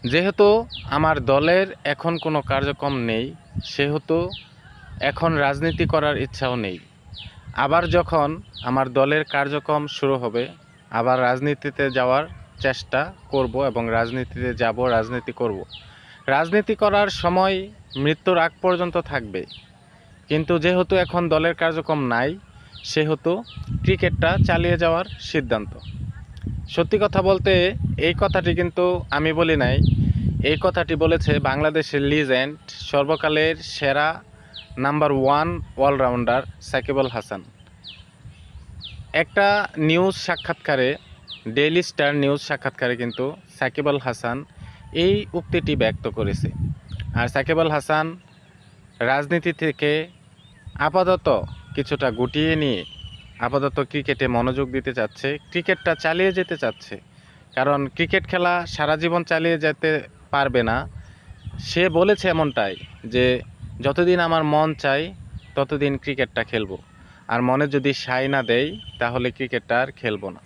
যেহেতু আমার দলের এখন কোনো কার্যক্রম নেই, সেহেতু এখন রাজনীতি করার ইচ্ছাও নেই। আবার যখন আমার দলের কার্যক্রম শুরু হবে, আবার রাজনীতিতে যাওয়ার চেষ্টা করব এবং রাজনীতিতে যাব, রাজনীতি করব। রাজনীতি করার সময় মৃত্যুর আগ পর্যন্ত থাকবে। কিন্তু যেহেতু এখন দলের কার্যক্রম নাই, সেহেতু ক্রিকেটটা চালিয়ে যাওয়ার সিদ্ধান্ত। সত্যি কথা বলতে এই কথাটি কিন্তু আমি বলি নাই, এই কথাটি বলেছে বাংলাদেশের লিজেন্ড, সর্বকালের সেরা নাম্বার 1 অলরাউন্ডার সাকিব আল হাসান। একটা নিউজ সাক্ষাৎকারে, ডেইলি স্টার নিউজ সাক্ষাৎকারে কিন্তু সাকিব আল হাসান এই উক্তিটি ব্যক্ত করেছে। আর সাকিব আল হাসান রাজনীতি থেকে আপাতত কিছুটা গুটিয়ে নিয়ে আপাতত ক্রিকেটে মনোযোগ দিতে চাচ্ছে, ক্রিকেটটা চালিয়ে যেতে চাচ্ছে। কারণ ক্রিকেট খেলা সারা জীবন চালিয়ে যেতে পারবে না। সে বলেছে এমনটাই যে যতদিন আমার মন চাই ততদিন ক্রিকেটটা খেলবো, আর মনে যদি সায় না দেয় তাহলে ক্রিকেটটা আর খেলবো না।